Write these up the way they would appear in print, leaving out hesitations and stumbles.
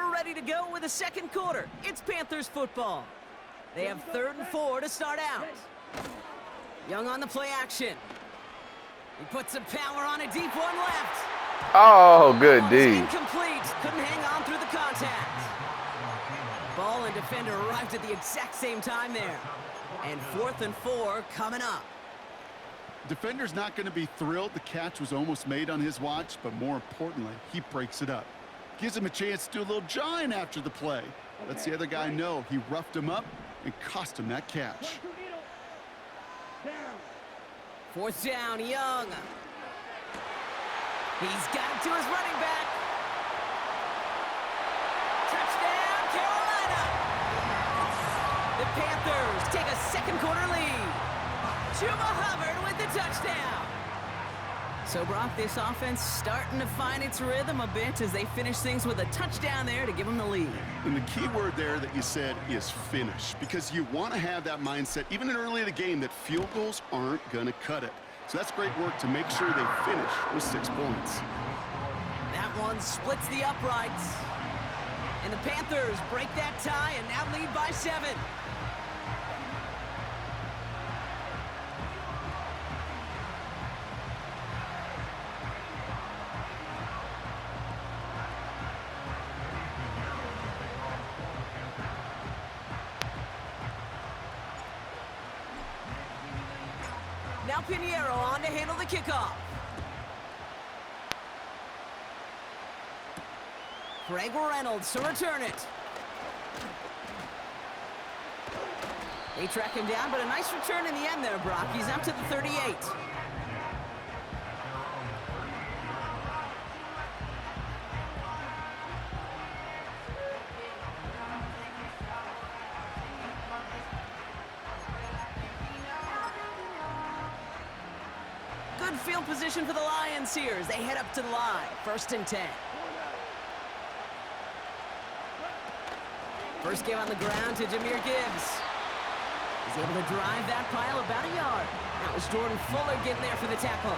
we're ready to go with the second quarter. It's Panthers football. They have 3rd and 4 to start out. Young on the play action. He puts some power on a deep one left. Oh, good D. Incomplete. Couldn't hang on through the contact. Ball and defender arrived at the exact same time there. And 4th and 4 coming up. Defender's not going to be thrilled the catch was almost made on his watch, but more importantly, he breaks it up. Gives him a chance to do a little jawing after the play. Lets the other guy know he roughed him up and cost him that catch. 4th down, Young. He's got it to his running back. Touchdown, Carolina! The Panthers take a second quarter lead. Chuba Hubbard with the touchdown. So, Brock, this offense starting to find its rhythm a bit as they finish things with a touchdown there to give them the lead. And the key word there that you said is finish, because you want to have that mindset, even in early in the game, that field goals aren't going to cut it. So that's great work to make sure they finish with 6 points. That one splits the uprights. And the Panthers break that tie and now lead by 7. Now Pinheiro on to handle the kickoff. Greg Reynolds to return it. They track him down, but a nice return in the end there, Brock. He's up to the 38. Good field position for the Lions here as they head up to the line. 1st and 10. First game on the ground to Jahmyr Gibbs. He's able to drive that pile about a yard. That was Jordan Fuller getting there for the tackle.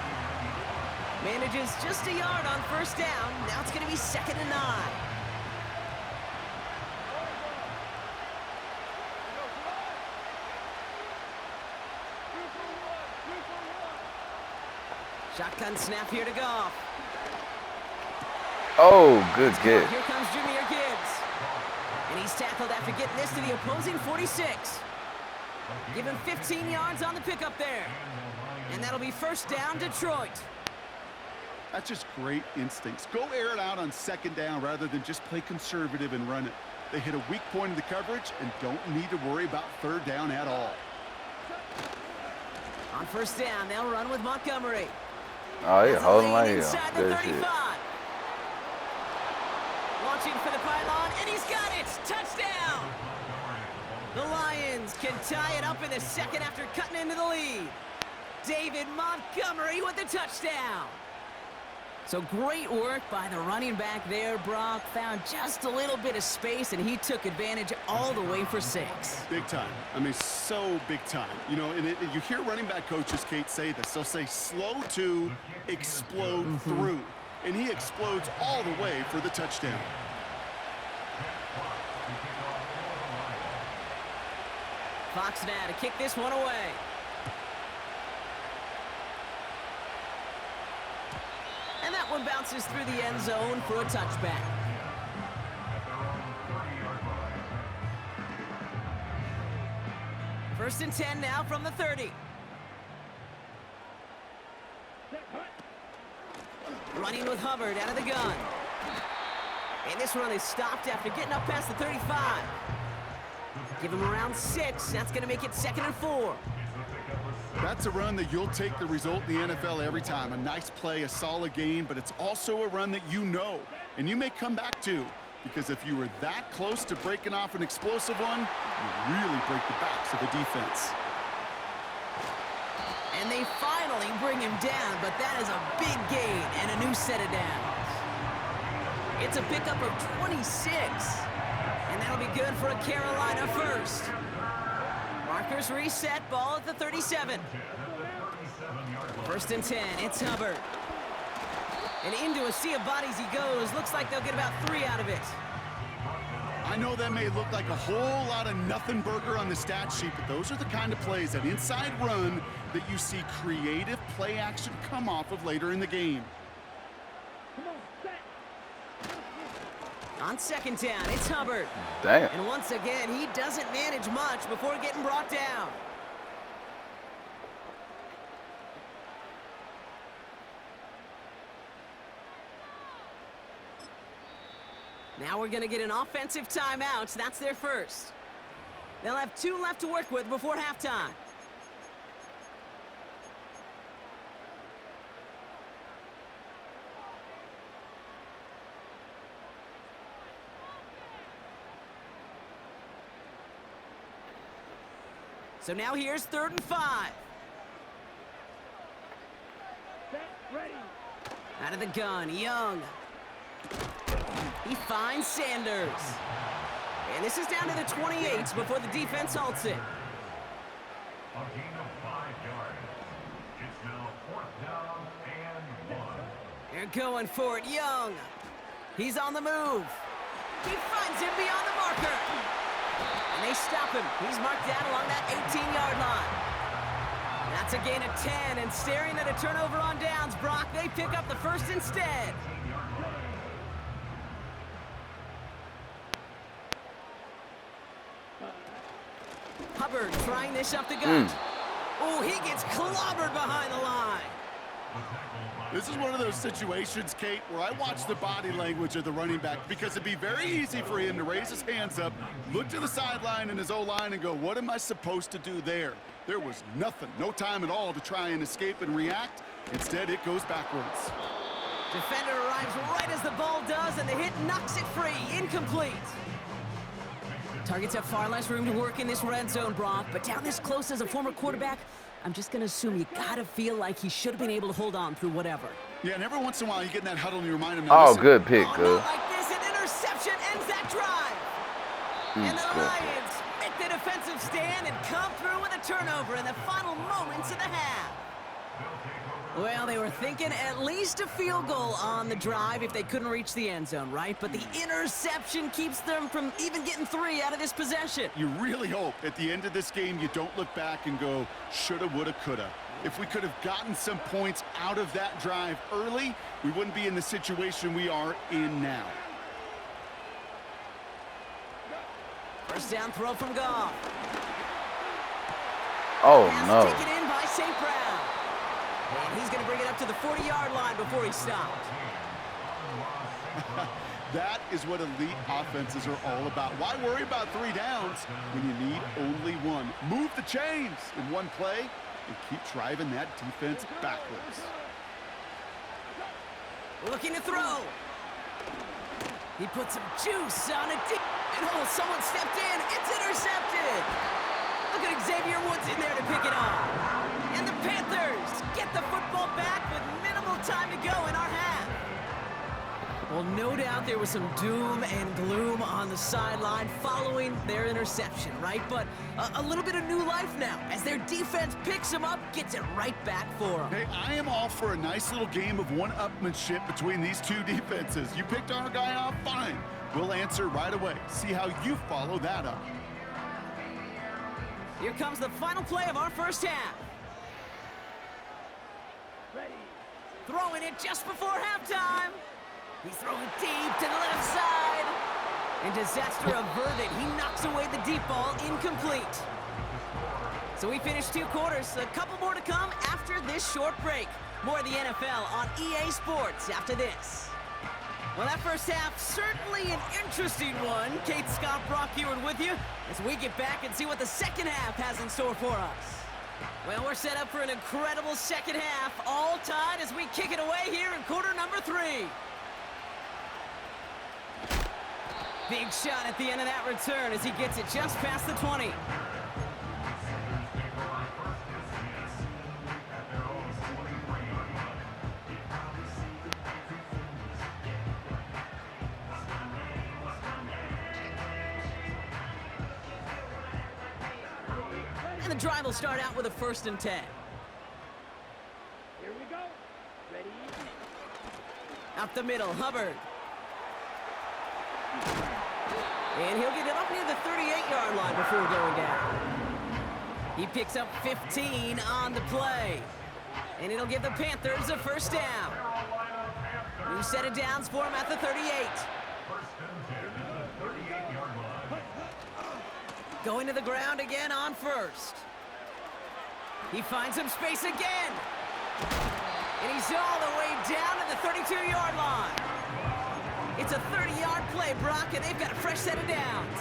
Manages just a yard on 1st down. Now it's going to be 2nd and 9. Shotgun snap here to Goff. Oh, good get. Here comes Jahmyr Gibbs. And he's tackled after getting this to the opposing 46. Give him 15 yards on the pickup there. And that'll be 1st down, Detroit. That's just great instincts. Go air it out on 2nd down rather than just play conservative and run it. They hit a weak point in the coverage and don't need to worry about 3rd down at all. On 1st down, they'll run with Montgomery. Oh, you're holding my heel. Inside the Good 35. shit. Launching for the pylon, and he's got it! Touchdown! The Lions can tie it up in the 2nd after cutting into the lead. David Montgomery with the touchdown. So great work by the running back there, Brock. Found just a little bit of space, and he took advantage all the way for 6. Big time. I mean, so big time. You know, and you hear running back coaches, Kate, say this. They'll say slow to explode through. And he explodes all the way for the touchdown. Fox now to kick this one away. And that one bounces through the end zone for a touchback. First and 10 now from the 30. Running with Hubbard out of the gun. And this run is stopped after getting up past the 35. Give him around 6. That's going to make it 2nd and 4. That's a run that you'll take the result in the NFL every time. A nice play, a solid gain, but it's also a run that you know, and you may come back to, because if you were that close to breaking off an explosive one, you really break the backs of the defense. And they finally bring him down, but that is a big gain and a new set of downs. It's a pickup of 26, and that'll be good for a Carolina 1st. Markers reset, ball at the 37. 1st and 10, it's Hubbard. And into a sea of bodies he goes. Looks like they'll get about 3 out of it. I know that may look like a whole lot of nothing burger on the stat sheet, but those are the kind of plays, that inside run, that you see creative play action come off of later in the game. On second down, it's Hubbard. Damn. And once again, he doesn't manage much before getting brought down. Now we're going to get an offensive timeout. That's their first. They'll have 2 left to work with before halftime. So now here's 3rd and 5. Ready. Out of the gun, Young. He finds Sanders. And this is down to the 28 before the defense halts it. A gain of 5 yards. It's now 4th down and 1. They're going for it, Young. He's on the move. He finds him beyond the marker. And they stop him. He's marked down along that 18-yard line. That's a gain of 10, and staring at a turnover on downs, Brock, they pick up the first instead. Hubbard trying this up the gut. Oh, he gets clobbered behind the line. This is one of those situations, Kate, where I watch the body language of the running back, because it'd be very easy for him to raise his hands up, look to the sideline in his O-line and go, what am I supposed to do there? There was nothing, no time at all to try and escape and react. Instead, it goes backwards. Defender arrives right as the ball does, and the hit knocks it free. Incomplete. Targets have far less room to work in this red zone, Brock, but down this close as a former quarterback, I'm just going to assume you got to feel like he should have been able to hold on through whatever. Yeah, and every once in a while you get in that huddle and you remind him. Oh, listen, good pick, Oh, good. not like this. An interception ends that drive. And the good. Lions make the defensive stand and come through with a turnover in the final moments of the half. Well, they were thinking at least a field goal on the drive if they couldn't reach the end zone, right? But the interception keeps them from even getting 3 out of this possession. You really hope at the end of this game you don't look back and go, shoulda, woulda, coulda. If we could have gotten some points out of that drive early, we wouldn't be in the situation we are in now. First down throw from Goff. Oh, Pass no. taken in by St. Brown. And he's going to bring it up to the 40-yard line before he stopped. That is what elite offenses are all about. Why worry about 3 downs when you need only 1? Move the chains in one play and keep driving that defense backwards. Looking to throw. He put some juice on it. And oh, someone stepped in. It's intercepted. Look at Xavier Woods in there to pick it up. And the Panthers get the football back with minimal time to go in our half. Well, no doubt there was some doom and gloom on the sideline following their interception, right? But a little bit of new life now as their defense picks them up, gets it right back for them. Hey, I am all for a nice little game of one-upmanship between these two defenses. You picked our guy off, fine. We'll answer right away. See how you follow that up. Here comes the final play of our first half. Ready. Throwing it just before halftime. He's throwing deep to the left side. And disaster averted. He knocks away the deep ball, incomplete. So we finished 2 quarters. A couple more to come after this short break. More of the NFL on EA Sports after this. Well, that first half, certainly an interesting one. Kate, Scott, Brock here with you as we get back and see what the second half has in store for us. Well, we're set up for an incredible second half, all tied as we kick it away here in quarter number 3. Big shot at the end of that return as he gets it just past the 20. And the drive will start out with a 1st and 10. Here we go. Ready. Up the middle, Hubbard. And he'll get it up near the 38-yard line before going down. He picks up 15 on the play. And it'll give the Panthers a first down. New set of downs for him at the 38. First and 10 at the 38-yard line. Going to the ground again on first. He finds some space again. And he's all the way down to the 32-yard line. It's a 30-yard play, Brock, and they've got a fresh set of downs.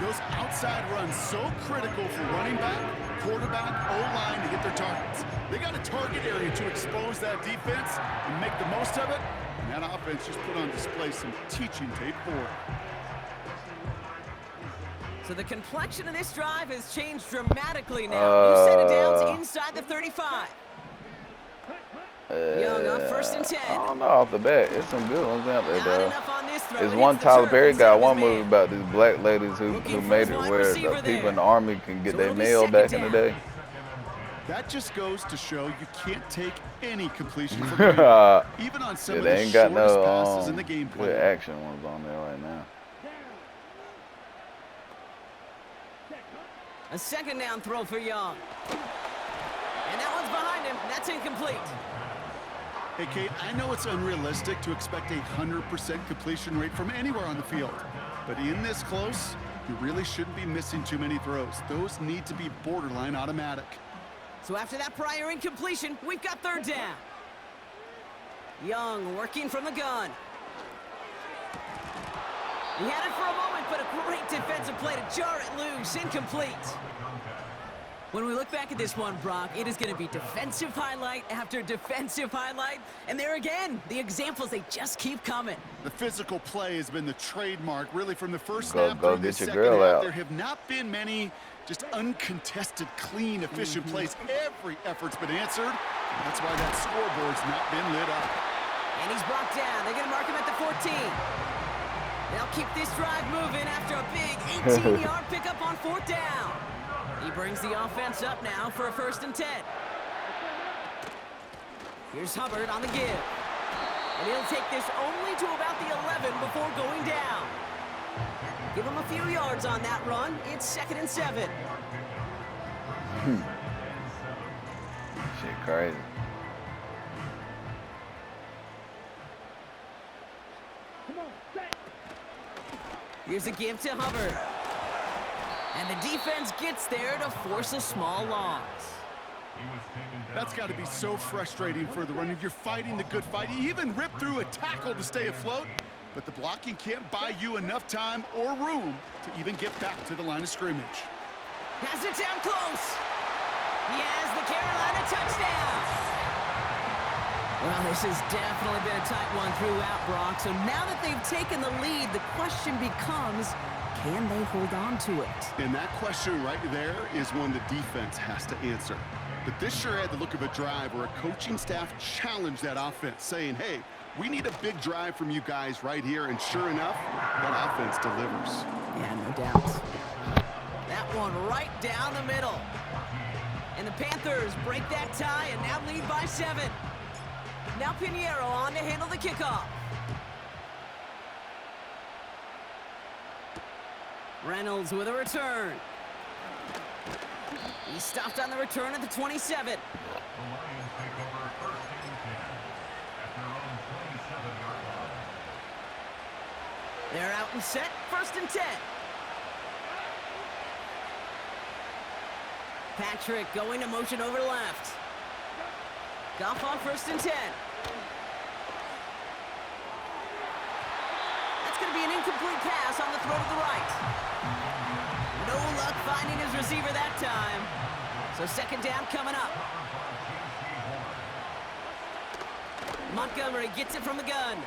Those outside runs so critical for running back, quarterback, O-line to hit their targets. They got a target area to expose that defense and make the most of it. And that offense just put on display some teaching tape for it. So the complexion of this drive has changed dramatically now. New set of downs inside the 35. Young on first and 10. I don't know off the bat. There's some good ones out there, Not though. enough on this throw. There's It one hits the Tyler turf Perry instead got of one his movie man. about these black ladies who Looking for made his it wide where receiver the people there. in the army can get So their it'll be mail second back in the down. day. That just goes to show you can't take any completion for granted, even on some Yeah, of they the ain't got shortest no passes in the game good plan. action ones on there right now. A second down throw for Young. And that one's behind him. That's incomplete. Hey, Kate, I know it's unrealistic to expect a 100% completion rate from anywhere on the field. But in this close, you really shouldn't be missing too many throws. Those need to be borderline automatic. So after that prior incompletion, we've got third down. Young working from the gun. He had it for a moment, but a great defensive play to jar it loose. Incomplete. When we look back at this one, Brock, it is going to be defensive highlight after defensive highlight. And there again, the examples, they just keep coming. The physical play has been the trademark, really, from the first Go- snap go through the get your second girl half. out. There have not been many just uncontested, clean, efficient plays. Every effort's been answered. And that's why that scoreboard's not been lit up. And he's brought down. They're going to mark him at the 14. They'll keep this drive moving after a big 18-yard pickup on fourth down. He brings the offense up now for a first and 10. Here's Hubbard on the give. And he'll take this only to about the 11 before going down. Give him a few yards on that run. It's second and 7. Shit crazy. Here's a give to Hubbard. And the defense gets there to force a small loss. That's got to be so frustrating for the runner. You're fighting the good fight. You even rip through a tackle to stay afloat, but the blocking can't buy you enough time or room to even get back to the line of scrimmage. Has it down close. He has the Carolina touchdown. Well, this has definitely been a tight one throughout, Brock. So now that they've taken the lead, the question becomes, can they hold on to it? And that question right there is one the defense has to answer. But this sure had the look of a drive where a coaching staff challenged that offense, saying, hey, we need a big drive from you guys right here. And sure enough, that offense delivers. Yeah, no doubt. That one right down the middle. And the Panthers break that tie and now lead by 7. Now Pinheiro on to handle the kickoff. Reynolds with a return. He stopped on the return at the 27. The Lions take over first and 10 at their own 27-yard line. They're out and set, first and 10. Patrick going to motion over left. Goff on first and 10. That's going to be an incomplete pass on the throw to the right. No luck finding his receiver that time. So second down coming up. Montgomery gets it from the gun.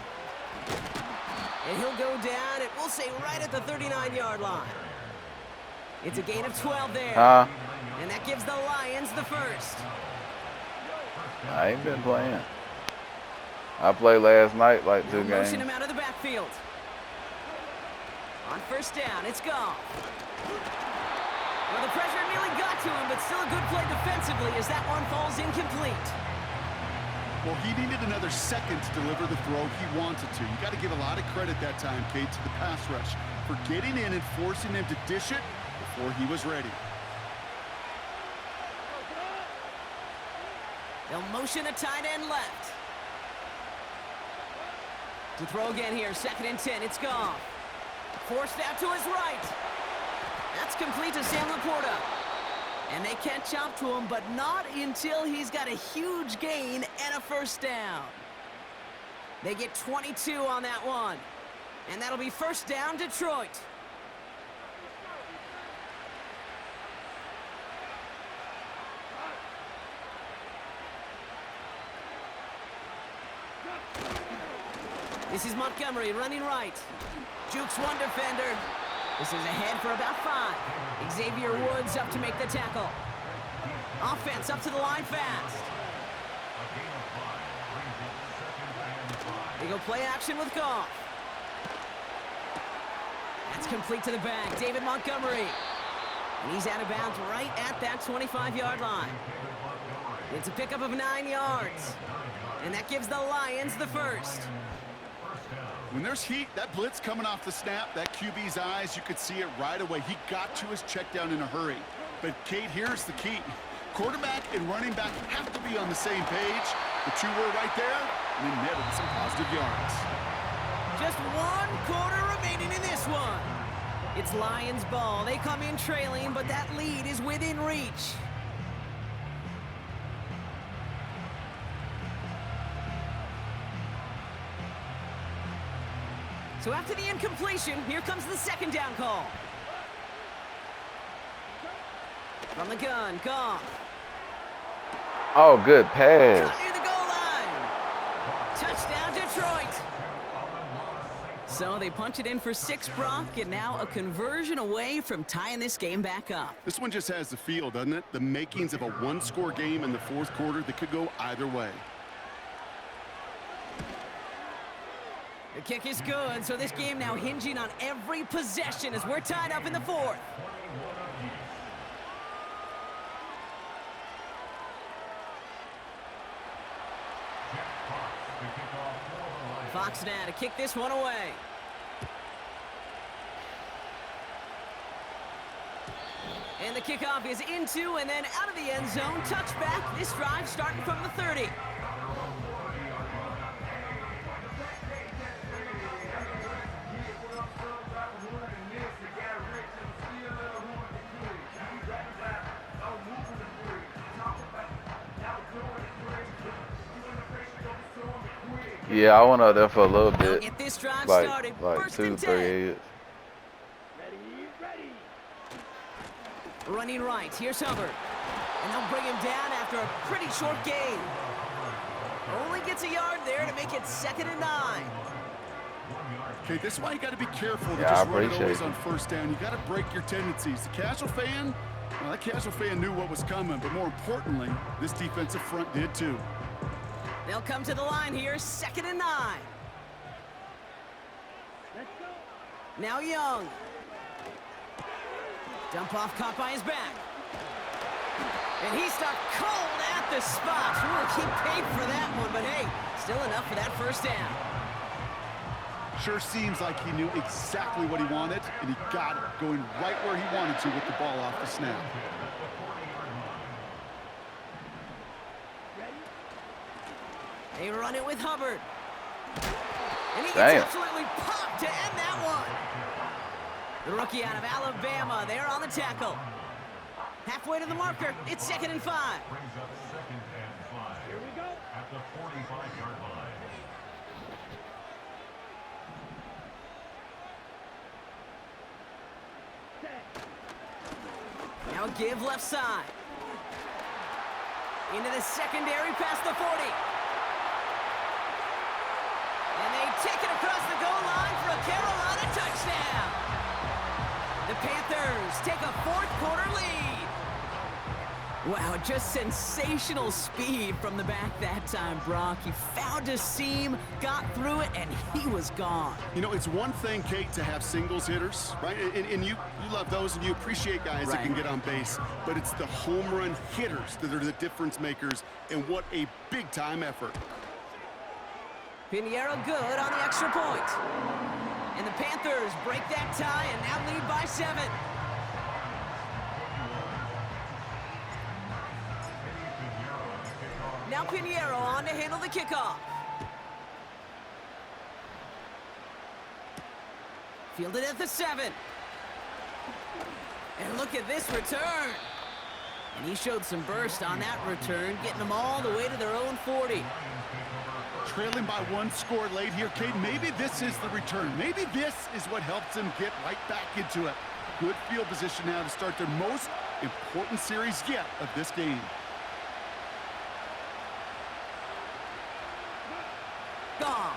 And he'll go down, and we'll say right at the 39-yard line. It's a gain of 12 there. And that gives the Lions the first. I ain't been playing. I played last night, like 2 games. Motion him out of the backfield. On first down, it's Goff. Well, the pressure nearly got to him, but still a good play defensively as that one falls incomplete. Well, he needed another second to deliver the throw he wanted to. You got to give a lot of credit that time, Kate, to the pass rush. for getting in and forcing him to dish it before he was ready. They'll motion a tight end left. To throw again here, 2nd and 10, it's Goff. Forced out to his right. That's complete to Sam Laporta. And they catch up to him, but not until he's got a huge gain and a first down. They get 22 on that one. And that'll be first down, Detroit. This is Montgomery running right. Jukes one defender. This is ahead for about 5. Xavier Woods up to make the tackle. Offense up to the line fast. They go play action with Goff. That's complete to the back. David Montgomery. And he's out of bounds right at that 25-yard line. It's a pickup of 9 yards. And that gives the Lions the first. When there's heat, that blitz coming off the snap, that QB's eyes, you could see it right away. He got to his check down in a hurry. But, Kate, here's the key. Quarterback and running back have to be on the same page. The two were right there, and they netted some positive yards. Just 1 quarter remaining in this one. It's Lions ball. They come in trailing, but that lead is within reach. So after the incompletion, here comes the 2nd down call. From the gun, Goff. Oh, good pass. Cut near the goal line. Touchdown, Detroit. So they punch it in for 6, Brock, and now a conversion away from tying this game back up. This one just has the feel, doesn't it? The makings of a one-score game in the 4th quarter that could go either way. The kick is good, so this game now hinging on every possession as we're tied up in the 4th. Fox now to kick this one away. And the kickoff is into and then out of the end zone. Touchback. This drive starting from the 30. Yeah, I went out there for a little bit. Get this drive like started. 2, 3 years. Running right. Here's Hubbard. And they'll bring him down after a pretty short gain. Only gets a yard there to make it 2nd and 9. Okay, this is why you got to be careful to Yeah, just run it always it. on first down. You got to break your tendencies. The casual fan, well, that casual fan knew what was coming, but more importantly, this defensive front did too. They'll come to the line here, 2nd and 9. Now Young. Dump off caught by his back. And he stuck cold at the spot. He paid for that one, but hey, still enough for that first down. Sure seems like he knew exactly what he wanted, and he got it, going right where he wanted to with the ball off the snap. They run it with Hubbard. And he gets absolutely popped to end that one. The rookie out of Alabama, they're on the tackle. Halfway to the marker, it's 2nd and 5. Brings up 2nd and 5. Here we go. At the 45-yard line. Now give left side. Into the secondary past the 40. And they take it across the goal line for a Carolina touchdown. The Panthers take a 4th quarter lead. Wow, just sensational speed from the back that time, Brock. He found a seam, got through it, and he was gone. You know, it's one thing, Kate, to have singles hitters, right? And you love those, and you appreciate guys that can get on base. But it's the home run hitters that are the difference makers, and what a big-time effort. Pinheiro good on the extra point. And the Panthers break that tie and now lead by 7. Now Pinheiro on to handle the kickoff. Fielded at the 7. And look at this return. And he showed some burst on that return, getting them all the way to their own 40. Trailing by 1 score late here, Cade. Maybe this is the return. Maybe this is what helps them get right back into it. Good field position now to start their most important series yet of this game. Goff.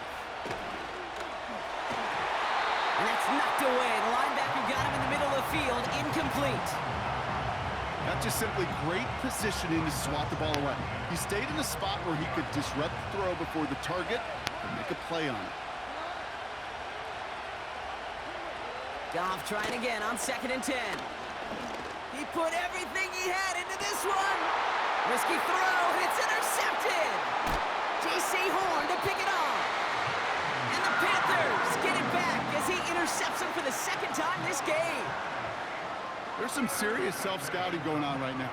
And that's knocked away. The linebacker got him in the middle of the field, incomplete. That's just simply great positioning to swat the ball away. He stayed in a spot where he could disrupt the throw before the target and make a play on it. Goff trying again on 2nd and 10. He put everything he had into this one. Risky throw, and it's intercepted. J.C. Horn to pick it off. And the Panthers get it back as he intercepts him for the 2nd time this game. There's some serious self-scouting going on right now.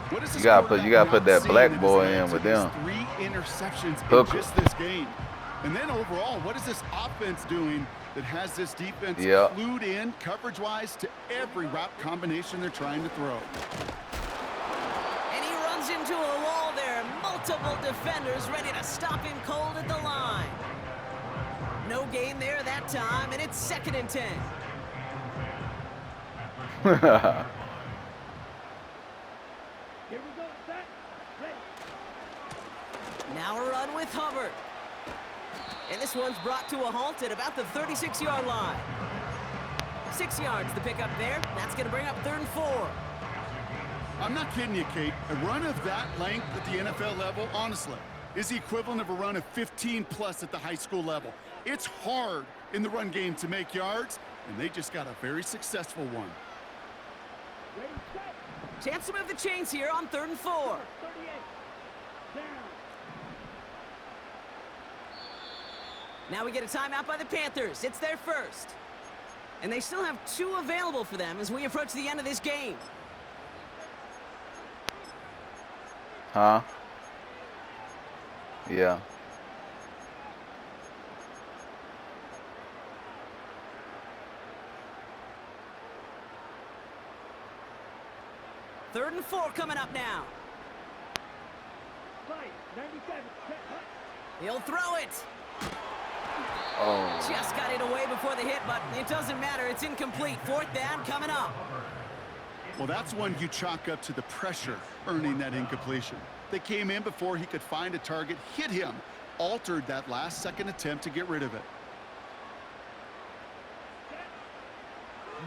What is this? You gotta put that black boy in with them. 3 interceptions Hooker. in just this game. And then overall, what is this offense doing that has this defense clued in coverage-wise to every route combination they're trying to throw? And he runs into a wall there. Multiple defenders ready to stop him cold at the line. No gain there that time, and it's 2nd and 10. Now a run with Hubbard. And this one's brought to a halt at about the 36-yard line. 6 yards to pick up there. That's going to bring up 3rd and 4. I'm not kidding you, Kate. A run of that length at the NFL level, honestly, is the equivalent of a run of 15-plus at the high school level. It's hard in the run game to make yards, and they just got a very successful one. Chance to move the chains here on 3rd and 4. Now we get a timeout by the Panthers. It's their first. And they still have 2 available for them as we approach the end of this game. Huh? Yeah. Third and 4 coming up now. He'll throw it. Oh. Just got it away before the hit, but it doesn't matter. It's incomplete. 4th down coming up. Well, that's one you chalk up to the pressure earning that incompletion. They came in before he could find a target, hit him, altered that last-second attempt to get rid of it.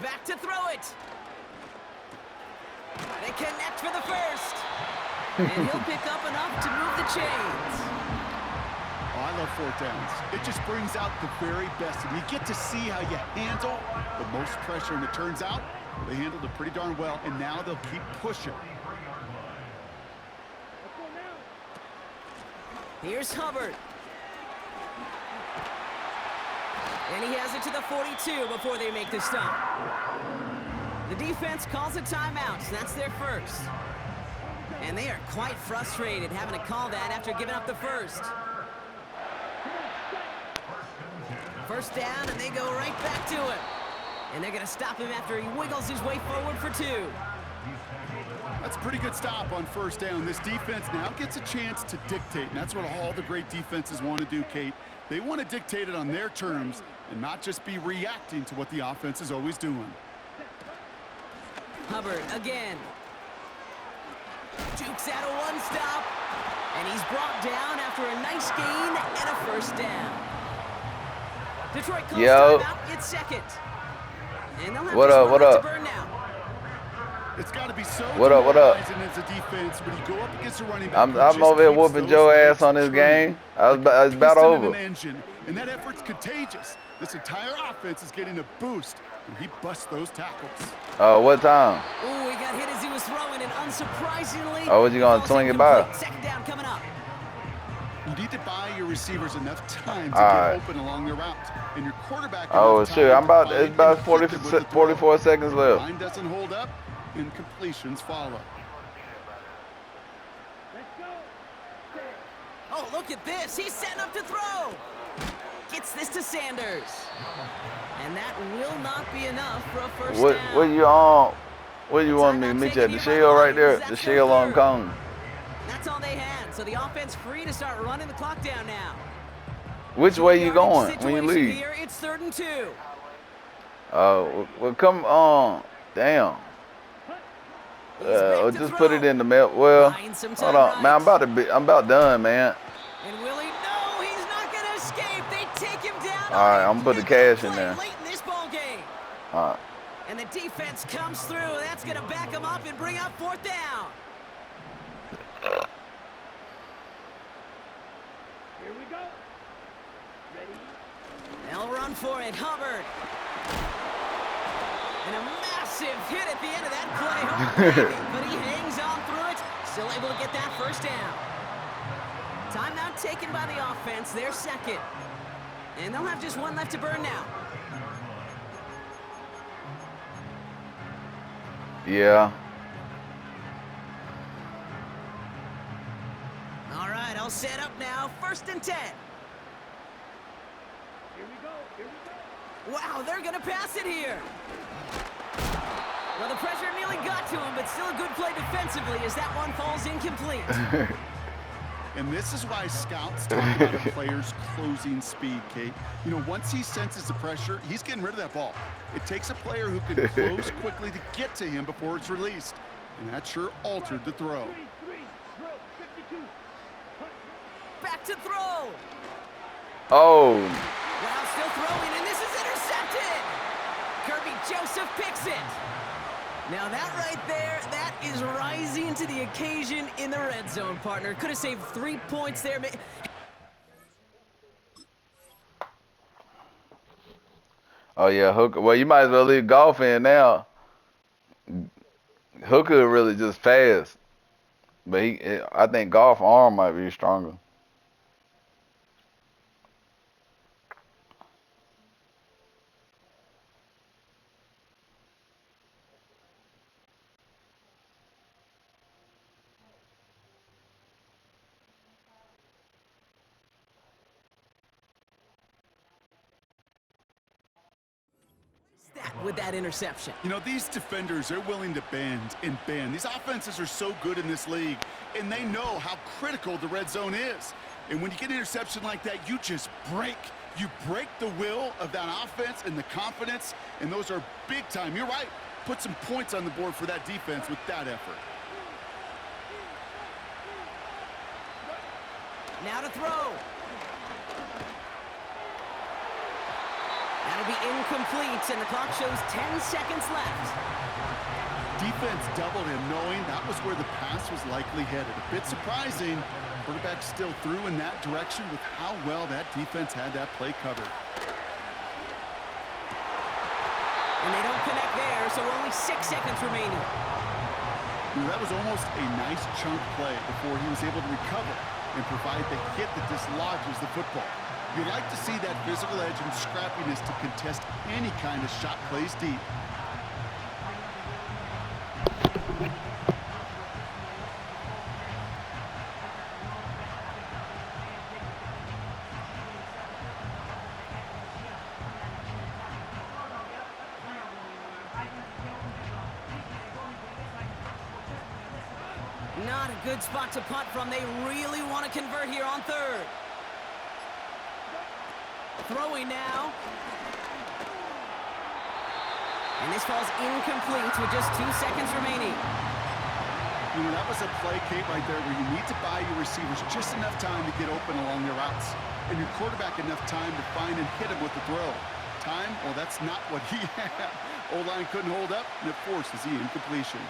Back to throw it. They connect for the first. And he'll pick up enough to move the chains. Oh, I love 4th downs. It just brings out the very best. And you get to see how you handle the most pressure. And it turns out they handled it pretty darn well. And now they'll keep pushing. Here's Hubbard. And he has it to the 42 before they make the stop. The defense calls a timeout, so that's their first. And they are quite frustrated having to call that after giving up the first. 1st down, and they go right back to him. And they're going to stop him after he wiggles his way forward for 2. That's a pretty good stop on 1st down. This defense now gets a chance to dictate, and that's what all the great defenses want to do, Kate. They want to dictate it on their terms and not just be reacting to what the offense is always doing. Hubbard again. Jukes out a 1 stop, and he's brought down after a nice gain and a 1st down. Detroit calls timeout. It's 2nd. And they'll have what up? To burn now. It's got to be so What up? demoralizing as a defense when you go up against a running back. I'm over here whooping Joe ass on this game. It's about over. And that effort's contagious. This entire offense is getting a boost when he busts those tackles. What time? Ooh, he got hit as he was throwing, and unsurprisingly, Oh, was he gonna swing it by? 2nd down coming up. You need to buy your receivers enough time to All get right. open along their route. And your quarterback Oh, enough shit. time to find It's about and hit them with the throw. 44 seconds left. Line doesn't hold up, and completions follow. Oh, look at this. He's setting up to throw. Gets this to Sanders. And that will not be enough for a first down. What you want me to meet you at? The shield right there? The shield on cone. That's all they had. So the offense free to start running the clock down now. Which way you going when you leave? Here, it's 3rd and 2. Oh, well, come on. Damn. Just put it in the middle. Well, hold on, man. I'm about done, man. And Willie, no, he's not gonna escape. They take him down. All right, I'm gonna put the cash in there. Late in this ball game. All right. And the defense comes through. That's gonna back him up and bring up 4th down. Here we go. Ready? They'll run for it. Hubbard. And a massive hit at the end of that play. But he hangs on through it. Still able to get that first down. Timeout taken by the offense. They're second. And they'll have just one left to burn now. Yeah. All right, I'll set up now. 1st and 10. Here we go. Here we go. Wow, they're going to pass it here. Well, the pressure nearly got to him, but still a good play defensively as that one falls incomplete. And this is why scouts talk about a player's closing speed, Kate. You know, once he senses the pressure, he's getting rid of that ball. It takes a player who can close quickly to get to him before it's released. And that sure altered the throw. 3, throw, 52. Back to throw. Oh. Wow, still throwing, and this is intercepted. Kirby Joseph picks it. Now that right there, that is rising to the occasion in the red zone, partner. Could have saved 3 points there. Oh, yeah, Hooker. Well, you might as well leave golf in now. Hooker really just fast. But I think golf arm might be stronger. With that interception. You know, these defenders, they're willing to bend and bend. These offenses are so good in this league, and they know how critical the red zone is. And when you get an interception like that, you just break. You break the will of that offense and the confidence, and those are big time. You're right. Put some points on the board for that defense with that effort. Now to throw. That'll be incomplete, and the clock shows 10 seconds left. Defense doubled him, knowing that was where the pass was likely headed. A bit surprising. Quarterback still threw in that direction with how well that defense had that play covered. And they don't connect there, so only 6 seconds remaining. That was almost a nice chunk play before he was able to recover and provide the hit that dislodges the football. You like to see that physical edge and scrappiness to contest any kind of shot plays deep. Not a good spot to punt from. They really want to convert here on 3rd. Throwing now. And this falls incomplete with just 2 seconds remaining. You know, that was a play, Kate, right there where you need to buy your receivers just enough time to get open along their routes. And your quarterback enough time to find and hit him with the throw. Time? Well, that's not what he had. O-line couldn't hold up, and it forces the incompletion.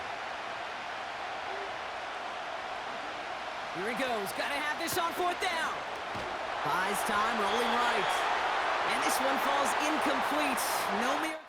Here he goes. Got to have this on 4th down. Buys time, rolling right. And this one falls incomplete. No miracle.